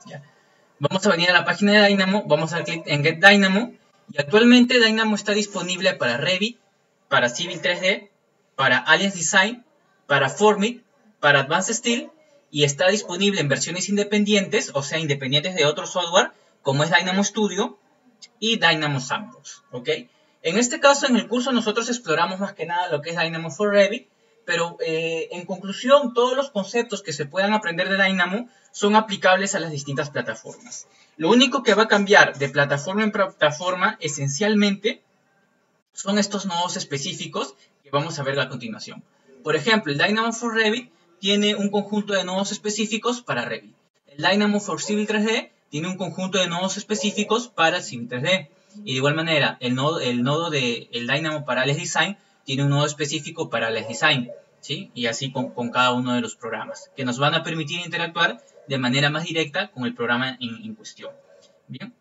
¿ya? Vamos a venir a la página de Dynamo, vamos a dar clic en Get Dynamo, y actualmente Dynamo está disponible para Revit, para Civil 3D, para Alliance Design, para Formit, para Advanced Steel, y está disponible en versiones independientes, o sea, independientes de otro software, como es Dynamo Studio y Dynamo Sandbox, ¿ok? En este caso, en el curso, nosotros exploramos más que nada lo que es Dynamo for Revit, pero en conclusión, todos los conceptos que se puedan aprender de Dynamo son aplicables a las distintas plataformas. Lo único que va a cambiar de plataforma en plataforma, esencialmente, son estos nodos específicos que vamos a ver a continuación. Por ejemplo, el Dynamo for Revit tiene un conjunto de nodos específicos para Revit. El Dynamo for Civil 3D tiene un conjunto de nodos específicos para Civil 3D. Y de igual manera, el nodo del Dynamo para Alliance Design tiene un nodo específico para Alliance Design, ¿sí? Y así con cada uno de los programas, que nos van a permitir interactuar de manera más directa con el programa en cuestión. Bien.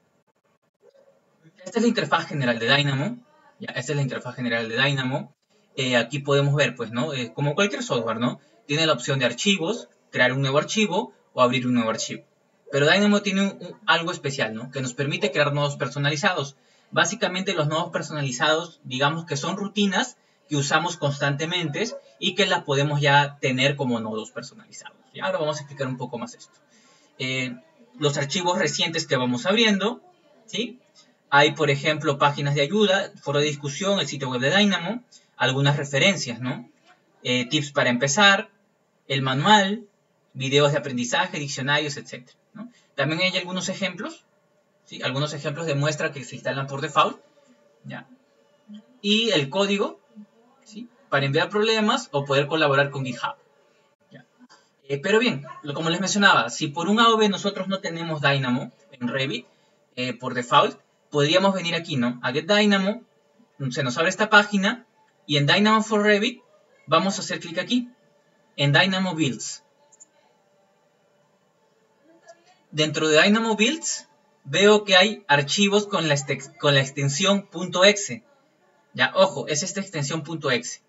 Esta es la interfaz general de Dynamo. Ya, esta es la interfaz general de Dynamo. Aquí podemos ver, pues, ¿no? Como cualquier software, ¿no? Tiene la opción de archivos, crear un nuevo archivo o abrir un nuevo archivo. Pero Dynamo tiene algo especial, ¿no? Que nos permite crear nodos personalizados. Básicamente los nodos personalizados, digamos que son rutinas que usamos constantemente y que las podemos ya tener como nodos personalizados. Y ahora vamos a explicar un poco más esto. Los archivos recientes que vamos abriendo, ¿sí? Hay, por ejemplo, páginas de ayuda, foro de discusión, el sitio web de Dynamo, algunas referencias, ¿no? Tips para empezar, el manual, videos de aprendizaje, diccionarios, etc., ¿no? También hay algunos ejemplos, ¿sí? Algunos ejemplos de muestra que se instalan por default, ¿ya? Y el código, ¿sí? Para enviar problemas o poder colaborar con GitHub, ¿ya? Pero bien, como les mencionaba, si por un AOV nosotros no tenemos Dynamo en Revit, por default, podríamos venir aquí, ¿no? A Get Dynamo, se nos abre esta página, y en Dynamo for Revit vamos a hacer clic aquí, en Dynamo Builds. Dentro de Dynamo Builds veo que hay archivos con la extensión .exe. Ya, ojo, es esta extensión .exe.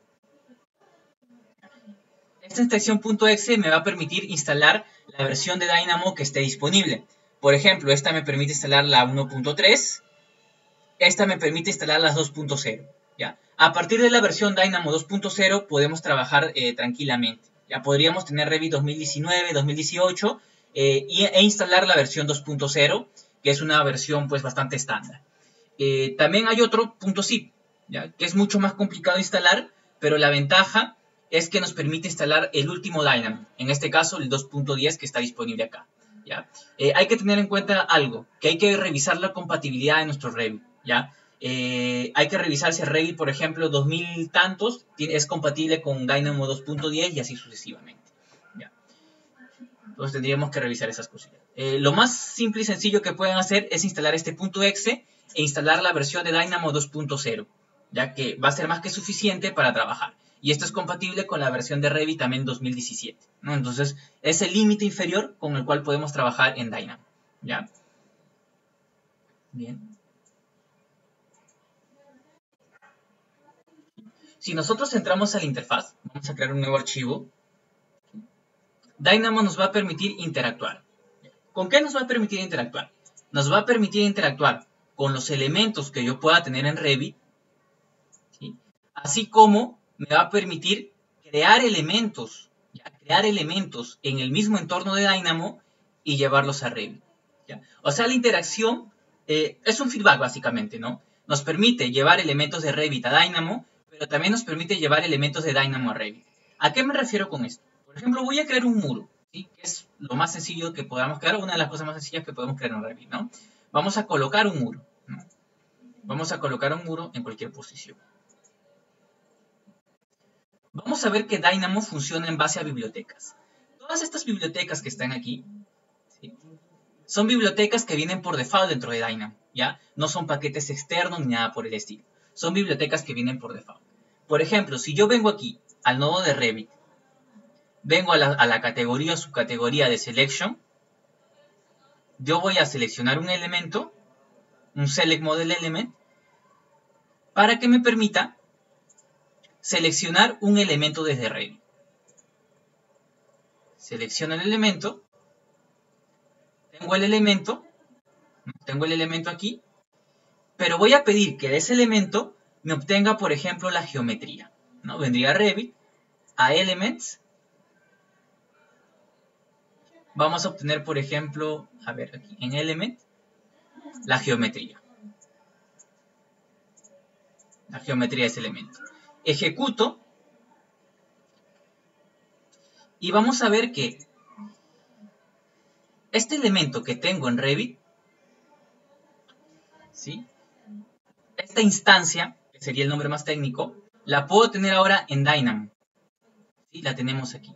Esta extensión .exe me va a permitir instalar la versión de Dynamo que esté disponible. Por ejemplo, esta me permite instalar la 1.3. Esta me permite instalar las 2.0. ¿ya? A partir de la versión Dynamo 2.0 podemos trabajar tranquilamente. Ya podríamos tener Revit 2019, 2018 e instalar la versión 2.0, que es una versión pues bastante estándar. También hay otro .zip, ¿ya? Que es mucho más complicado de instalar, pero la ventaja es que nos permite instalar el último Dynamo, en este caso el 2.10 que está disponible acá. ¿ya? Hay que tener en cuenta algo, que hay que revisar la compatibilidad de nuestro Revit. ¿ya? Hay que revisar si el Revit, por ejemplo, 2000 tantos es compatible con Dynamo 2.10 y así sucesivamente. ¿ya? Entonces tendríamos que revisar esas cosillas. Lo más simple y sencillo que pueden hacer es instalar este .exe e instalar la versión de Dynamo 2.0, ya que va a ser más que suficiente para trabajar. Y esto es compatible con la versión de Revit también 2017. ¿no? Entonces es el límite inferior con el cual podemos trabajar en Dynamo. ¿ya? Bien. Si nosotros entramos a la interfaz, vamos a crear un nuevo archivo. Dynamo nos va a permitir interactuar. ¿Con qué nos va a permitir interactuar? Nos va a permitir interactuar con los elementos que yo pueda tener en Revit, ¿sí? Así como me va a permitir crear elementos, ¿ya? Crear elementos en el mismo entorno de Dynamo y llevarlos a Revit. ¿ya? O sea, la interacción es un feedback básicamente, ¿no? Nos permite llevar elementos de Revit a Dynamo, pero también nos permite llevar elementos de Dynamo a Revit. ¿A qué me refiero con esto? Por ejemplo, voy a crear un muro, ¿sí? Que es lo más sencillo que podamos crear, una de las cosas más sencillas que podemos crear en Revit, ¿no? Vamos a colocar un muro, ¿no? Vamos a colocar un muro en cualquier posición. Vamos a ver que Dynamo funciona en base a bibliotecas. Todas estas bibliotecas que están aquí, ¿sí? Son bibliotecas que vienen por default dentro de Dynamo, ¿ya? No son paquetes externos ni nada por el estilo. Son bibliotecas que vienen por default. Por ejemplo, si yo vengo aquí al nodo de Revit, vengo a la categoría o subcategoría de Selection, yo voy a seleccionar un elemento, un Select Model Element, para que me permita seleccionar un elemento desde Revit. Selecciono el elemento, tengo el elemento aquí, pero voy a pedir que de ese elemento me obtenga, por ejemplo, la geometría, ¿no? Vendría a Revit, a Elements, vamos a obtener, por ejemplo, a ver, aquí en Element, la geometría de ese elemento. Ejecuto, y vamos a ver que este elemento que tengo en Revit, ¿sí? Esta instancia, que sería el nombre más técnico, la puedo tener ahora en Dynamo. ¿Sí? La tenemos aquí.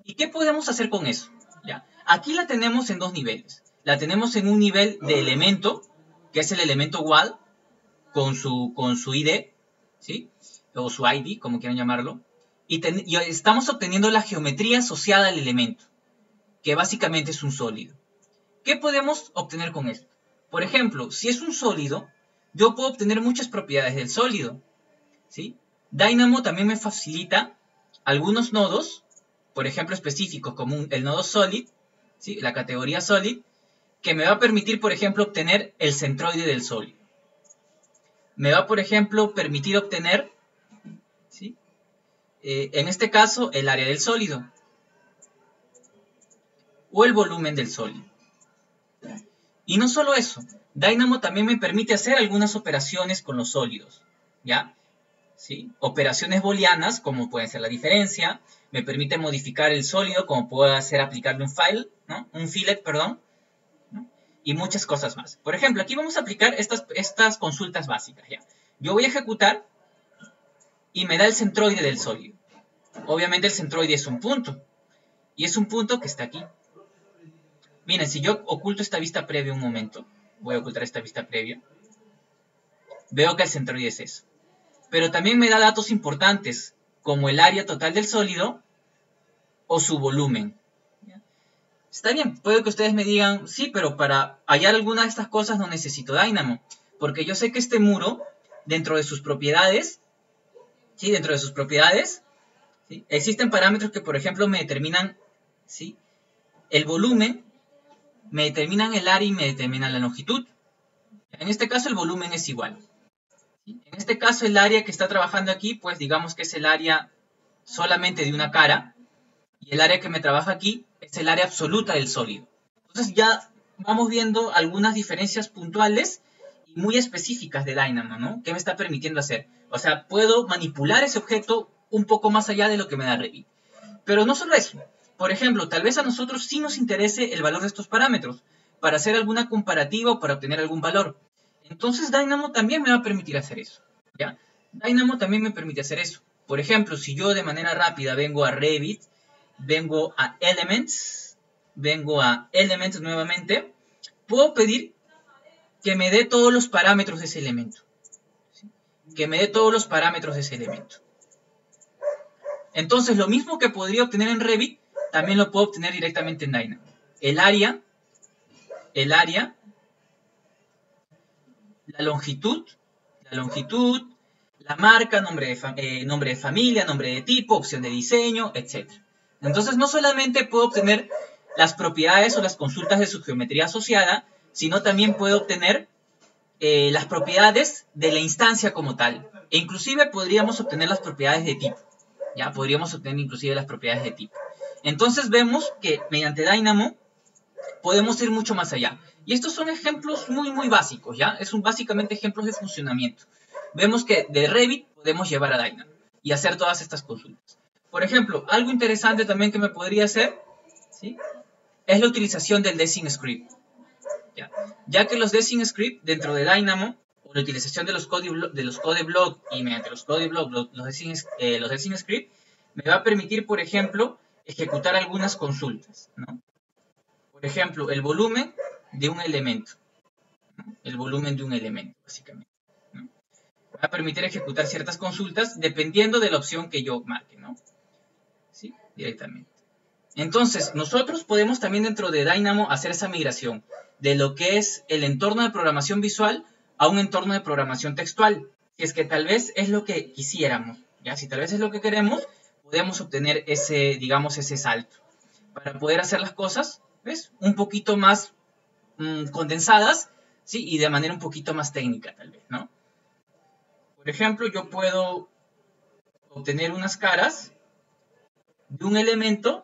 ¿Y qué podemos hacer con eso? ¿Ya? Aquí la tenemos en dos niveles. La tenemos en un nivel de elemento, que es el elemento wall, con su ID, ¿sí? O su ID, como quieran llamarlo. Y estamos obteniendo la geometría asociada al elemento, que básicamente es un sólido. ¿Qué podemos obtener con esto? Por ejemplo, si es un sólido, yo puedo obtener muchas propiedades del sólido, ¿sí? Dynamo también me facilita algunos nodos, por ejemplo específicos como el nodo solid, ¿sí? La categoría solid, que me va a permitir, por ejemplo, obtener el centroide del sólido. Me va, por ejemplo, permitir obtener, ¿sí? En este caso, el área del sólido o el volumen del sólido. Y no solo eso, Dynamo también me permite hacer algunas operaciones con los sólidos, ¿ya? ¿Sí? Operaciones booleanas, como puede ser la diferencia, me permite modificar el sólido, como puedo hacer aplicarle un file, ¿no? Un fillet, perdón, ¿no? Y muchas cosas más. Por ejemplo, aquí vamos a aplicar estas consultas básicas, ¿ya? Yo voy a ejecutar y me da el centroide del sólido. Obviamente el centroide es un punto, y es un punto que está aquí. Miren, si yo oculto esta vista previa un momento, voy a ocultar esta vista previa, veo que el centroide es eso. Pero también me da datos importantes, como el área total del sólido o su volumen. Está bien, puede que ustedes me digan, sí, pero para hallar alguna de estas cosas no necesito Dynamo, porque yo sé que este muro, dentro de sus propiedades, ¿sí? Dentro de sus propiedades, ¿sí? Existen parámetros que, por ejemplo, me determinan, ¿sí? El volumen, me determinan el área y me determinan la longitud. En este caso el volumen es igual. ¿Sí? En este caso el área que está trabajando aquí, pues digamos que es el área solamente de una cara, y el área que me trabaja aquí es el área absoluta del sólido. Entonces ya vamos viendo algunas diferencias puntuales y muy específicas de Dynamo, ¿no? ¿Qué me está permitiendo hacer? O sea, puedo manipular ese objeto un poco más allá de lo que me da Revit. Pero no solo eso. Por ejemplo, tal vez a nosotros sí nos interese el valor de estos parámetros para hacer alguna comparativa o para obtener algún valor. Entonces Dynamo también me va a permitir hacer eso, ¿ya? Dynamo también me permite hacer eso. Por ejemplo, si yo de manera rápida vengo a Revit, vengo a Elements nuevamente, puedo pedir que me dé todos los parámetros de ese elemento. ¿Sí? Que me dé todos los parámetros de ese elemento. Entonces, lo mismo que podría obtener en Revit, también lo puedo obtener directamente en Dynamo. El área, la longitud, la marca, nombre de familia, nombre de tipo, opción de diseño, etc. Entonces, no solamente puedo obtener las propiedades o las consultas de su geometría asociada, sino también puedo obtener las propiedades de la instancia como tal. E inclusive podríamos obtener las propiedades de tipo. Ya podríamos obtener inclusive las propiedades de tipo. Entonces vemos que mediante Dynamo podemos ir mucho más allá. Y estos son ejemplos muy básicos, ¿ya? Son básicamente ejemplos de funcionamiento. Vemos que de Revit podemos llevar a Dynamo y hacer todas estas consultas. Por ejemplo, algo interesante también que me podría hacer, ¿sí? Es la utilización del Design Script. Ya que los Design Script dentro de Dynamo, o la utilización de los code block y mediante los code block, los Design Script, me va a permitir, por ejemplo, ejecutar algunas consultas, ¿no? Por ejemplo, el volumen de un elemento, ¿no? El volumen de un elemento, básicamente, ¿no? Me va a permitir ejecutar ciertas consultas dependiendo de la opción que yo marque, ¿no? ¿Sí? Directamente. Entonces, nosotros podemos también dentro de Dynamo hacer esa migración de lo que es el entorno de programación visual a un entorno de programación textual. Si es que tal vez es lo que quisiéramos, ¿ya? Si tal vez es lo que queremos, podemos obtener ese, digamos, ese salto para poder hacer las cosas ¿ves? Un poquito más condensadas, ¿sí? Y de manera un poquito más técnica, tal vez, ¿no? Por ejemplo, yo puedo obtener unas caras de un elemento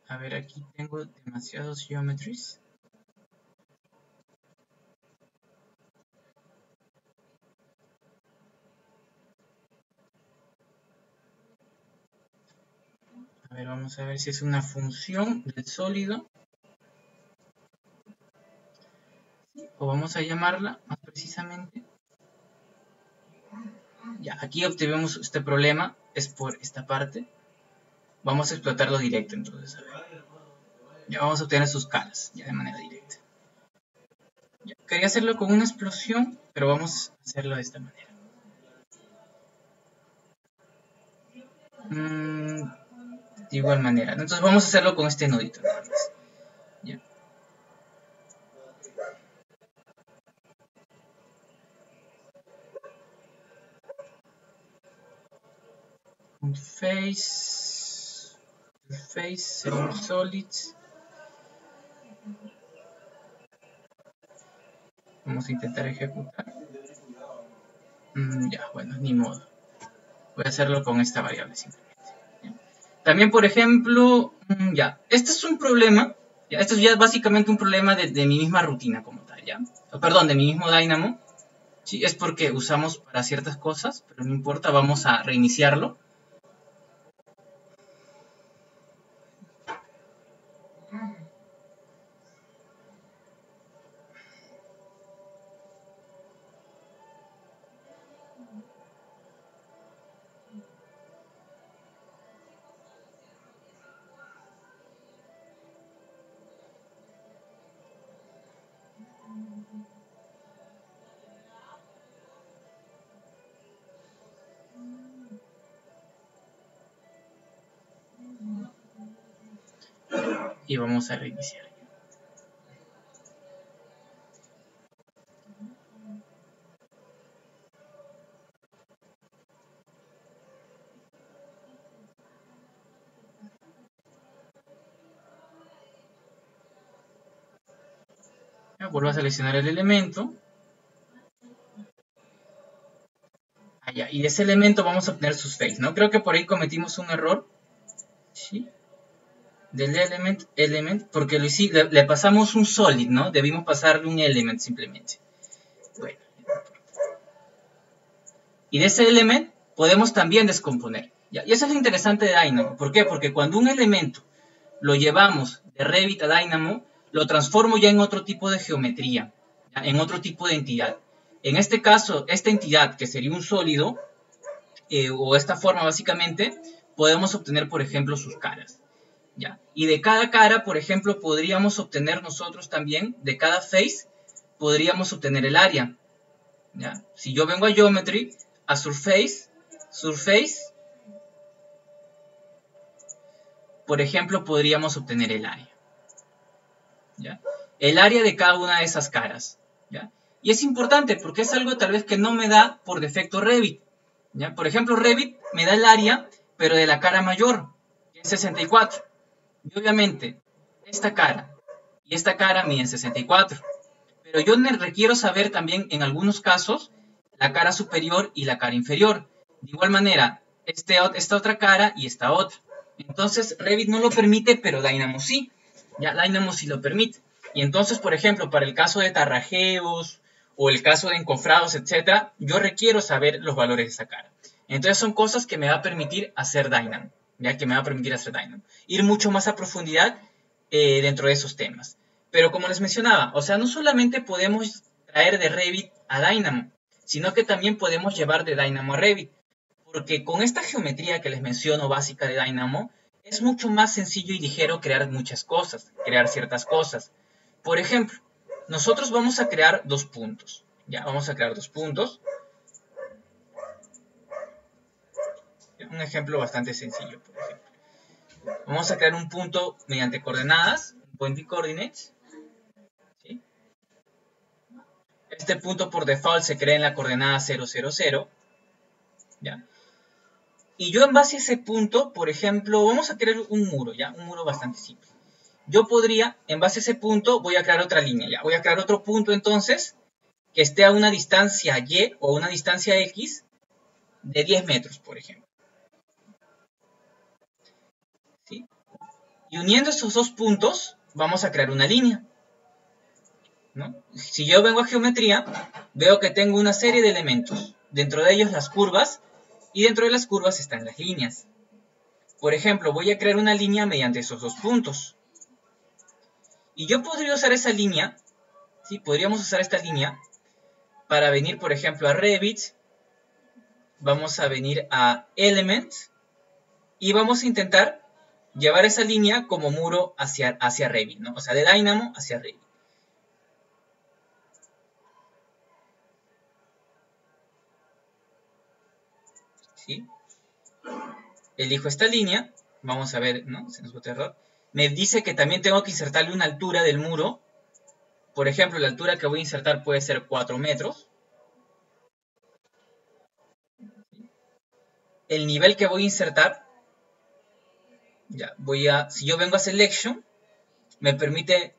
a ver, aquí tengo demasiados geometries. A ver, vamos a ver si es una función del sólido. O vamos a llamarla más precisamente. Ya, aquí obtuvimos este problema, es por esta parte. Vamos a explotarlo directo, entonces, a ver. Ya vamos a obtener sus caras, ya de manera directa. Ya, quería hacerlo con una explosión, pero vamos a hacerlo de esta manera. De igual manera. Entonces vamos a hacerlo con este nudito nada más. Ya. Un face, solids. Vamos a intentar ejecutar. Ya, bueno, ni modo. Voy a hacerlo con esta variable simplemente. ¿Ya? También, por ejemplo, ya, este es un problema. ¿Ya? Esto es ya básicamente un problema de mi misma rutina como tal, ¿ya? Perdón, de mi mismo Dynamo. Sí, es porque usamos para ciertas cosas, pero no importa, vamos a reiniciarlo. Y vamos a reiniciar. Ya, vuelvo a seleccionar el elemento. Allá, y de ese elemento vamos a obtener sus face, ¿no? Creo que por ahí cometimos un error. ¿Sí? Del element, porque le pasamos un solid, ¿no? Debimos pasarle un element simplemente. Bueno. Y de ese element podemos también descomponer. ¿Ya? Y eso es lo interesante de Dynamo. ¿Por qué? Porque cuando un elemento lo llevamos de Revit a Dynamo, lo transformo ya en otro tipo de geometría, ¿ya? En otro tipo de entidad. En este caso, esta entidad, que sería un sólido, o esta forma básicamente, podemos obtener, por ejemplo, sus caras. ¿Ya? Y de cada cara, por ejemplo, podríamos obtener nosotros también, de cada face, podríamos obtener el área. ¿Ya? Si yo vengo a Geometry, a Surface, por ejemplo, podríamos obtener el área. ¿Ya? El área de cada una de esas caras. ¿Ya? Y es importante porque es algo tal vez que no me da por defecto Revit. ¿Ya? Por ejemplo, Revit me da el área, pero de la cara mayor, que es 64. Y obviamente, esta cara y esta cara miden 64. Pero yo requiero saber también, en algunos casos, la cara superior y la cara inferior. De igual manera, esta otra cara y esta otra. Entonces, Revit no lo permite, pero Dynamo sí. Ya, Dynamo sí lo permite. Y entonces, por ejemplo, para el caso de tarrajeos o el caso de encofrados, etc., yo requiero saber los valores de esa cara. Entonces, son cosas que me va a permitir hacer Dynamo. Ya que me va a permitir hacer Dynamo. Ir mucho más a profundidad dentro de esos temas. Pero como les mencionaba, o sea, no solamente podemos traer de Revit a Dynamo, sino que también podemos llevar de Dynamo a Revit. Porque con esta geometría que les menciono básica de Dynamo, es mucho más sencillo y ligero crear muchas cosas, crear ciertas cosas. Por ejemplo, nosotros vamos a crear dos puntos. Ya, vamos a crear dos puntos. Un ejemplo bastante sencillo, por ejemplo. Vamos a crear un punto mediante coordenadas, pointing coordinates. ¿Sí? Este punto por default se crea en la coordenada 0, 0, 0. ¿Ya? Y yo en base a ese punto, por ejemplo, vamos a crear un muro, ¿ya? Un muro bastante simple. Yo podría, en base a ese punto, voy a crear otra línea, ¿ya? Voy a crear otro punto entonces, que esté a una distancia Y o una distancia X de 10 metros, por ejemplo. ¿Sí? Y uniendo esos dos puntos, vamos a crear una línea, ¿no? Si yo vengo a geometría, veo que tengo una serie de elementos. Dentro de ellos las curvas, y dentro de las curvas están las líneas. Por ejemplo, voy a crear una línea mediante esos dos puntos. Y yo podría usar esa línea, ¿sí? Podríamos usar esta línea para venir, por ejemplo, a Revit. Vamos a venir a Element y vamos a intentar llevar esa línea como muro hacia Revit, ¿no? O sea, de Dynamo hacia Revit. ¿Sí? Elijo esta línea, vamos a ver, ¿no? Se nos bota error. Me dice que también tengo que insertarle una altura del muro. Por ejemplo, la altura que voy a insertar puede ser 4 metros. El nivel que voy a insertar, ya, si yo vengo a Selection, me permite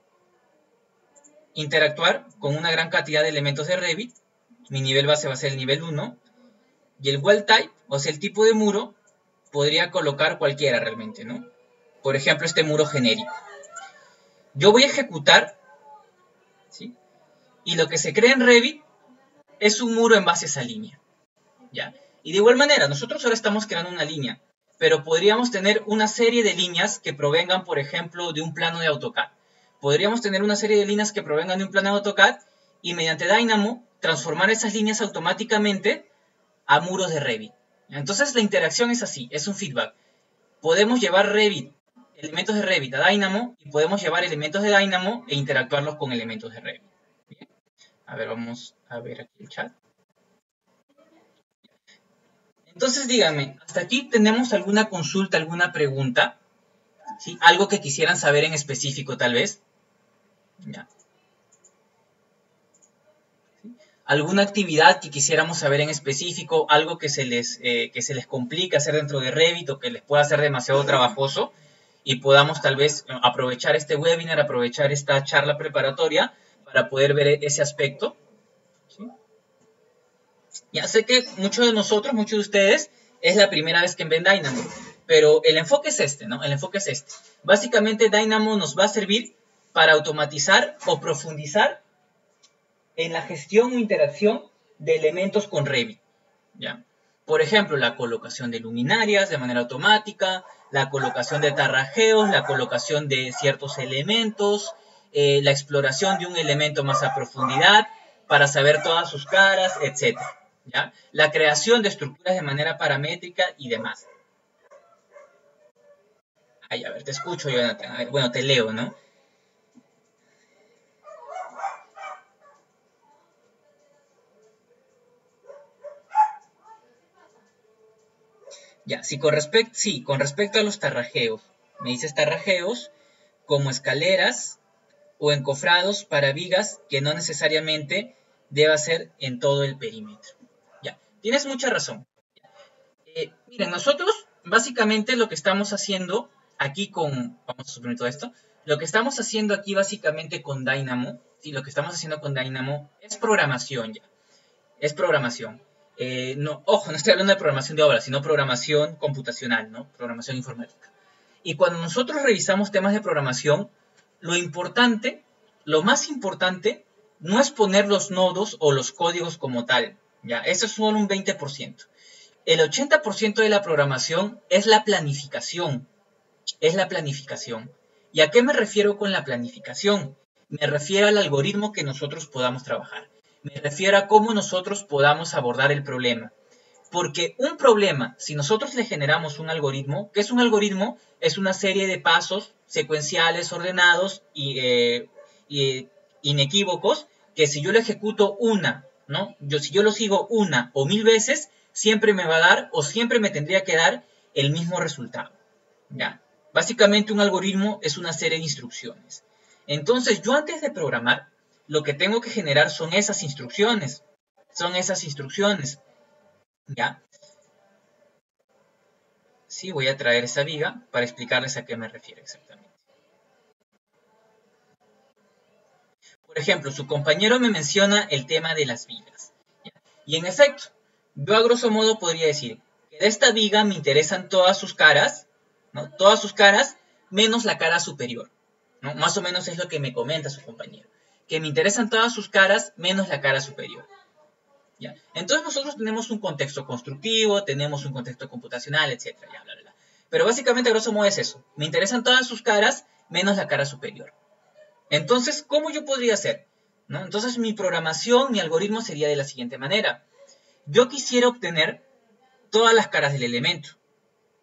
interactuar con una gran cantidad de elementos de Revit. Mi nivel base va a ser el nivel 1. Y el Wall Type, o sea, el tipo de muro, podría colocar cualquiera realmente, ¿no? Por ejemplo, este muro genérico. Yo voy a ejecutar, ¿sí? Y lo que se crea en Revit es un muro en base a esa línea, ¿ya? Y de igual manera, nosotros ahora estamos creando una línea, pero podríamos tener una serie de líneas que provengan, por ejemplo, de un plano de AutoCAD. Podríamos tener una serie de líneas que provengan de un plano de AutoCAD y mediante Dynamo transformar esas líneas automáticamente a muros de Revit. Entonces la interacción es así, es un feedback. Podemos llevar elementos de Revit a Dynamo y podemos llevar elementos de Dynamo e interactuarlos con elementos de Revit. Bien. A ver, vamos a ver aquí el chat. Entonces díganme, ¿hasta aquí tenemos alguna consulta, alguna pregunta? ¿Sí? Algo que quisieran saber en específico tal vez. ¿Ya? ¿Sí? ¿Alguna actividad que quisiéramos saber en específico? Algo que se les complique hacer dentro de Revit o que les pueda ser demasiado trabajoso y podamos tal vez aprovechar este webinar, aprovechar esta charla preparatoria para poder ver ese aspecto. ¿Sí? Ya sé que muchos de nosotros, muchos de ustedes, es la primera vez que ven Dynamo, pero el enfoque es este, ¿no? El enfoque es este. Básicamente Dynamo nos va a servir para automatizar o profundizar en la gestión o interacción de elementos con Revit, ¿ya? Por ejemplo, la colocación de luminarias de manera automática, la colocación de tarrajeos, la colocación de ciertos elementos, la exploración de un elemento más a profundidad para saber todas sus caras, etc. ¿Ya? La creación de estructuras de manera paramétrica y demás. Ay, a ver, te escucho, Jonathan. A ver, bueno, te leo, ¿no? Ya, sí, con respecto a los tarrajeos. Me dices tarrajeos como escaleras o encofrados para vigas que no necesariamente deba ser en todo el perímetro. Ya, tienes mucha razón. Miren, nosotros básicamente lo que estamos haciendo aquí vamos a suprimir todo esto, lo que estamos haciendo aquí básicamente con Dynamo, ¿sí? Lo que estamos haciendo con Dynamo es programación ya, es programación. Ojo, no estoy hablando de programación de obras, sino programación computacional, ¿no? Programación informática. Y cuando nosotros revisamos temas de programación, lo importante, lo más importante, no es poner los nodos o los códigos como tal, ¿ya? Eso es solo un 20%. El 80% de la programación es la planificación. Es la planificación. ¿Y a qué me refiero con la planificación? Me refiero al algoritmo que nosotros podamos trabajar. Me refiero a cómo nosotros podamos abordar el problema. Porque un problema, si nosotros le generamos un algoritmo, ¿qué es un algoritmo? Es una serie de pasos secuenciales, ordenados y inequívocos, que si yo lo ejecuto ¿no? Si yo lo sigo una o 1000 veces, siempre me va a dar o siempre me tendría que dar el mismo resultado. ¿Ya? Básicamente un algoritmo es una serie de instrucciones. Entonces yo antes de programar, lo que tengo que generar son esas instrucciones. ¿Ya? Sí, voy a traer esa viga para explicarles a qué me refiero exactamente. Por ejemplo, su compañero me menciona el tema de las vigas. ¿Ya? Y en efecto, yo a grosso modo podría decir que de esta viga me interesan todas sus caras, ¿no? Todas sus caras menos la cara superior, ¿no? Más o menos es lo que me comenta su compañero. Que me interesan todas sus caras menos la cara superior. ¿Ya? Entonces nosotros tenemos un contexto constructivo, tenemos un contexto computacional, etc. Ya, bla, bla, bla. Pero básicamente a grosso modo es eso. Me interesan todas sus caras menos la cara superior. Entonces, ¿cómo yo podría hacer? ¿No? Entonces mi programación, mi algoritmo sería de la siguiente manera. Yo quisiera obtener todas las caras del elemento.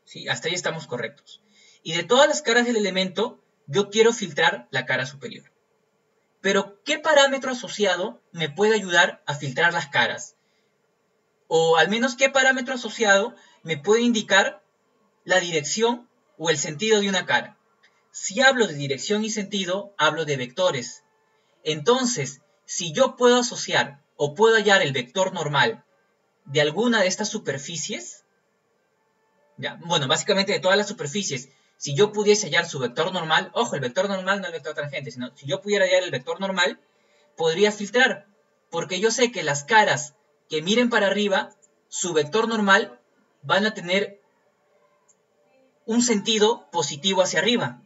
¿Sí? Hasta ahí estamos correctos. Y de todas las caras del elemento, yo quiero filtrar la cara superior. Pero, ¿qué parámetro asociado me puede ayudar a filtrar las caras? O al menos, ¿qué parámetro asociado me puede indicar la dirección o el sentido de una cara? Si hablo de dirección y sentido, hablo de vectores. Entonces, si yo puedo asociar o puedo hallar el vector normal de alguna de estas superficies, ¿ya? Bueno, básicamente de todas las superficies, si yo pudiese hallar su vector normal, ojo, el vector normal no el vector tangente, sino si yo pudiera hallar el vector normal, podría filtrar, porque yo sé que las caras que miren para arriba, su vector normal van a tener un sentido positivo hacia arriba,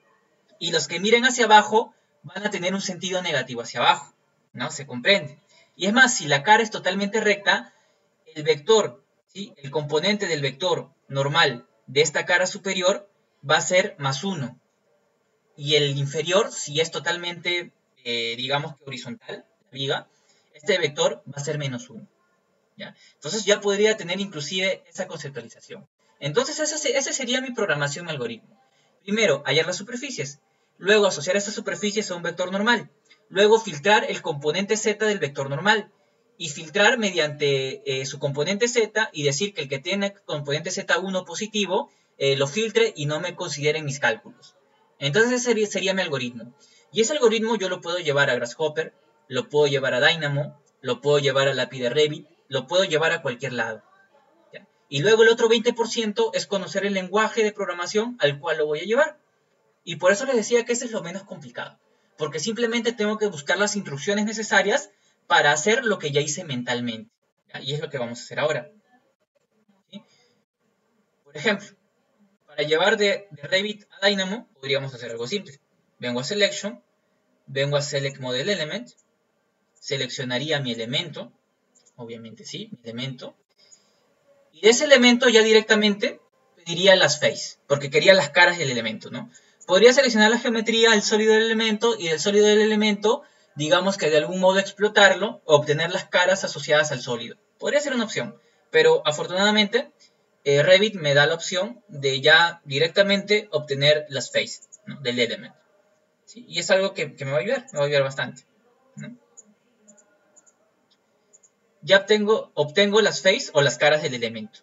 y los que miren hacia abajo van a tener un sentido negativo hacia abajo, ¿no? Se comprende. Y es más, si la cara es totalmente recta, el vector, ¿sí? El componente del vector normal de esta cara superior va a ser +1. Y el inferior, si es totalmente, digamos que horizontal, la viga, este vector va a ser -1. ¿Ya? Entonces ya podría tener inclusive esa conceptualización. Entonces esa sería mi programación algoritmo. Primero, hallar las superficies. Luego, asociar estas superficies a un vector normal. Luego, filtrar el componente z del vector normal. Y filtrar mediante su componente z y decir que el que tiene componente z1 positivo lo filtre y no me considere en mis cálculos. Entonces ese sería mi algoritmo. Y ese algoritmo yo lo puedo llevar a Grasshopper, lo puedo llevar a Dynamo, lo puedo llevar a lápiz de Revit, lo puedo llevar a cualquier lado. ¿Ya? Y luego el otro 20% es conocer el lenguaje de programación al cual lo voy a llevar. Y por eso les decía que ese es lo menos complicado. Porque simplemente tengo que buscar las instrucciones necesarias para hacer lo que ya hice mentalmente. ¿Ya? Y es lo que vamos a hacer ahora. ¿Sí? Por ejemplo, para llevar de Revit a Dynamo, podríamos hacer algo simple. Vengo a Selection, vengo a Select Model Element, seleccionaría mi elemento, obviamente sí, mi elemento, y de ese elemento ya directamente pediría las face, porque quería las caras del elemento, ¿no? Podría seleccionar la geometría, el sólido del elemento, y del sólido del elemento, digamos que de algún modo explotarlo, o obtener las caras asociadas al sólido. Podría ser una opción, pero afortunadamente Revit me da la opción de ya directamente obtener las face, ¿no? Del elemento. ¿Sí? Y es algo que me va a ayudar bastante, ¿no? Ya obtengo las face o las caras del elemento.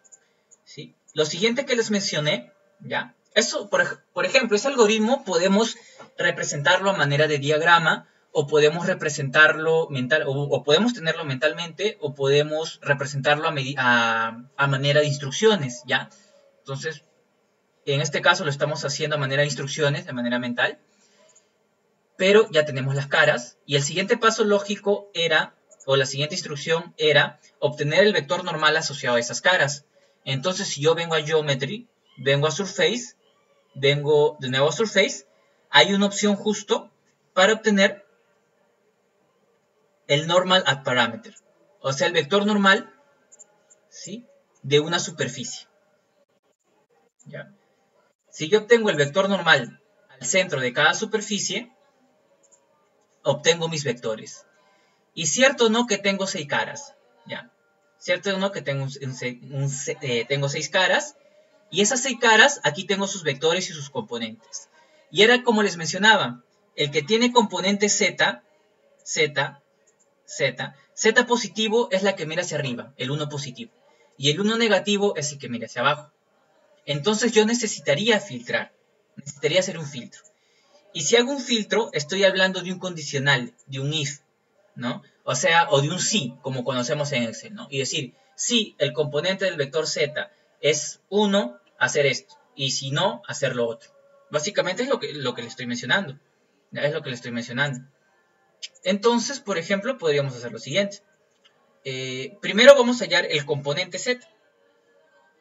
¿Sí? Lo siguiente que les mencioné, ¿ya? Eso, por ejemplo, ese algoritmo podemos representarlo a manera de diagrama, o podemos representarlo mental, o podemos tenerlo mentalmente, o podemos representarlo a manera de instrucciones, ¿ya? Entonces, en este caso lo estamos haciendo a manera de instrucciones, de manera mental, pero ya tenemos las caras, y el siguiente paso lógico era, o la siguiente instrucción era, obtener el vector normal asociado a esas caras. Entonces, si yo vengo a Geometry, vengo a Surface, vengo de nuevo a Surface, hay una opción justo para obtener el Normal at Parameter, o sea, el vector normal, ¿sí?, de una superficie. ¿Ya? Si yo obtengo el vector normal al centro de cada superficie, obtengo mis vectores. Y cierto o no que tengo 6 caras, ¿ya? Cierto o no que tengo, tengo 6 caras, y esas 6 caras, aquí tengo sus vectores y sus componentes. Y era como les mencionaba, el que tiene componente Z, Z positivo es la que mira hacia arriba, el 1 positivo. Y el 1 negativo es el que mira hacia abajo. Entonces yo necesitaría filtrar, necesitaría hacer un filtro. Y si hago un filtro, estoy hablando de un condicional, de un if, ¿no? O sea, o de un si, como conocemos en Excel, ¿no? Y decir, si el componente del vector z es 1, hacer esto. Y si no, hacer lo otro. Básicamente es lo que le estoy mencionando. ¿Ya? Es lo que le estoy mencionando. Entonces, por ejemplo, podríamos hacer lo siguiente. Primero vamos a hallar el componente z.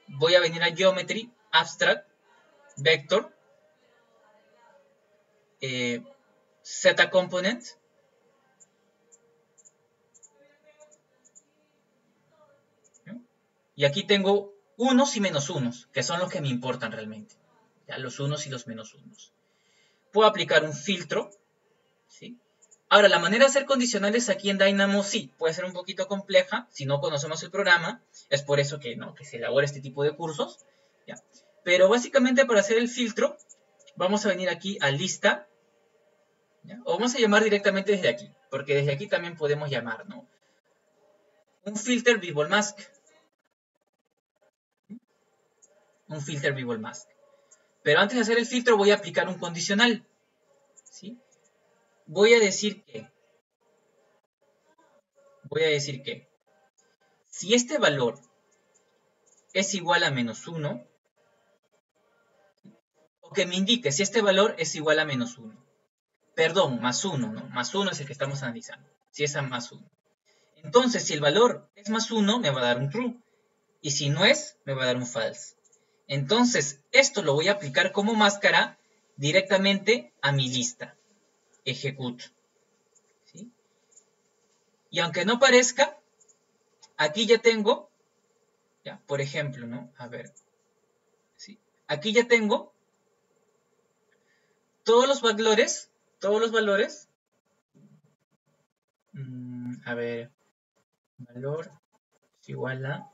Voy a venir a Geometry, Abstract, Vector, Z Component. Y aquí tengo unos y menos unos, que son los que me importan realmente. ¿Ya? Los unos y los menos unos. Puedo aplicar un filtro, ¿sí? Ahora, la manera de hacer condicionales aquí en Dynamo sí, puede ser un poquito compleja si no conocemos el programa. Es por eso que se elabora este tipo de cursos. ¿Ya? Pero básicamente para hacer el filtro, vamos a venir aquí a lista. ¿Ya? O vamos a llamar directamente desde aquí, porque desde aquí también podemos llamar, ¿no? Un filter Visual Mask. Un filter Visual Mask. Pero antes de hacer el filtro voy a aplicar un condicional. ¿Sí? Voy a decir que si este valor es igual a menos 1, o que me indique si este valor es igual a menos 1. Perdón, más 1, ¿no? Más 1 es el que estamos analizando. Si es a más 1. Entonces, si el valor es más 1, me va a dar un true. Y si no es, me va a dar un false. Entonces, esto lo voy a aplicar como máscara directamente a mi lista. Execute. ¿Sí? Y aunque no parezca, aquí ya tengo, ya, por ejemplo, ¿no? A ver. ¿Sí? Aquí ya tengo todos los valores. A ver, valor es igual a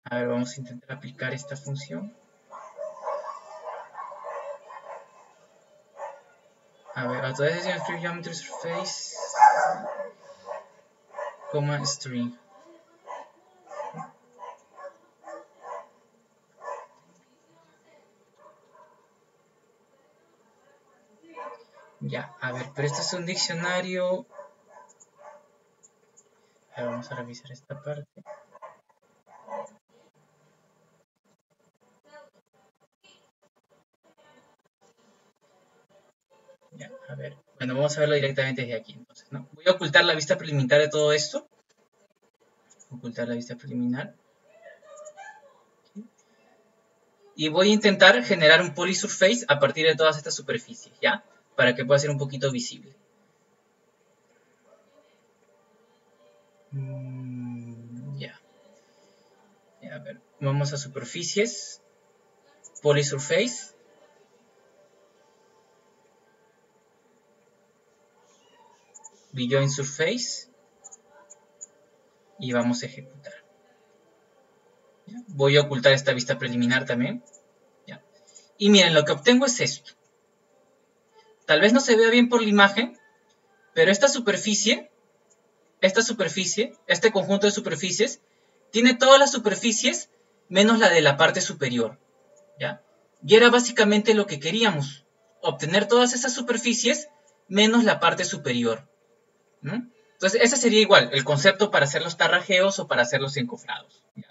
a ver, vamos a intentar aplicar esta función. A ver, authorize string geometry surface, coma string. Ya, a ver, pero esto es un diccionario. A ver, vamos a revisar esta parte. Ya, a ver. Bueno, vamos a verlo directamente desde aquí, entonces, ¿no? Voy a ocultar la vista preliminar de todo esto. Ocultar la vista preliminar. Y voy a intentar generar un polysurface a partir de todas estas superficies, ¿ya? Para que pueda ser un poquito visible. Ya. A ver, vamos a superficies. Polysurface. Join surface. Y vamos a ejecutar. ¿Ya? Voy a ocultar esta vista preliminar también. ¿Ya? Y miren, lo que obtengo es esto. Tal vez no se vea bien por la imagen, pero esta superficie, este conjunto de superficies, tiene todas las superficies menos la de la parte superior. ¿Ya? Y era básicamente lo que queríamos, obtener todas esas superficies menos la parte superior. ¿No? Entonces, ese sería igual el concepto para hacer los tarrajeos o para hacer los encofrados. ¿Ya?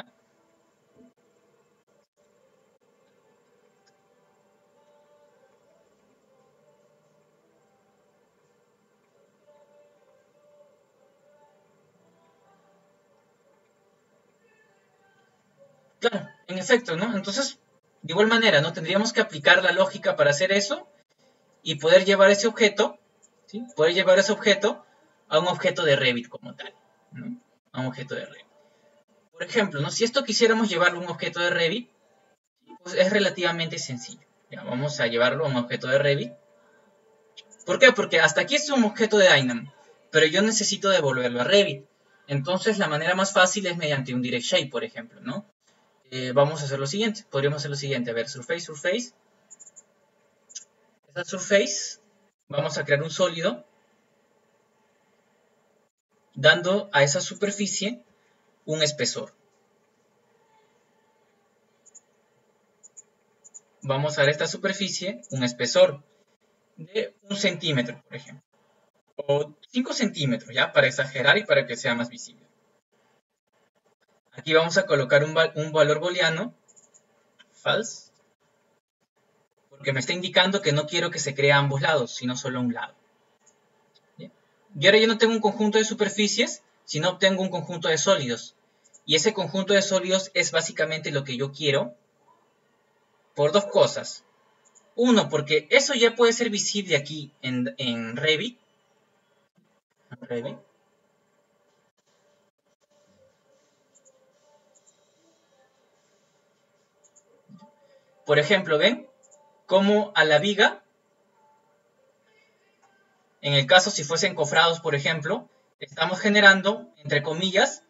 Claro, en efecto, ¿no? Entonces, de igual manera, ¿no? Tendríamos que aplicar la lógica para hacer eso y poder llevar ese objeto, ¿sí? Poder llevar ese objeto a un objeto de Revit como tal, ¿no? A un objeto de Revit. Por ejemplo, ¿no? Si esto quisiéramos llevarlo a un objeto de Revit, pues es relativamente sencillo. ¿Ya? Vamos a llevarlo a un objeto de Revit. ¿Por qué? Porque hasta aquí es un objeto de Dynamo, pero yo necesito devolverlo a Revit. Entonces la manera más fácil es mediante un direct shape, por ejemplo, ¿no? Vamos a hacer lo siguiente, podríamos hacer lo siguiente, a ver, surface, esta surface, vamos a crear un sólido, dando a esa superficie un espesor. Vamos a dar a esta superficie un espesor de 1 centímetro, por ejemplo, o 5 centímetros, ¿ya? Para exagerar y para que sea más visible. Aquí vamos a colocar un valor booleano, false, porque me está indicando que no quiero que se cree a ambos lados, sino solo a un lado. ¿Bien? Y ahora yo no tengo un conjunto de superficies, sino obtengo un conjunto de sólidos. Y ese conjunto de sólidos es básicamente lo que yo quiero por dos cosas. Uno, porque eso ya puede ser visible aquí en Revit. Por ejemplo, ¿ven? Como a la viga, en el caso si fuesen cofrados, por ejemplo, estamos generando, entre comillas,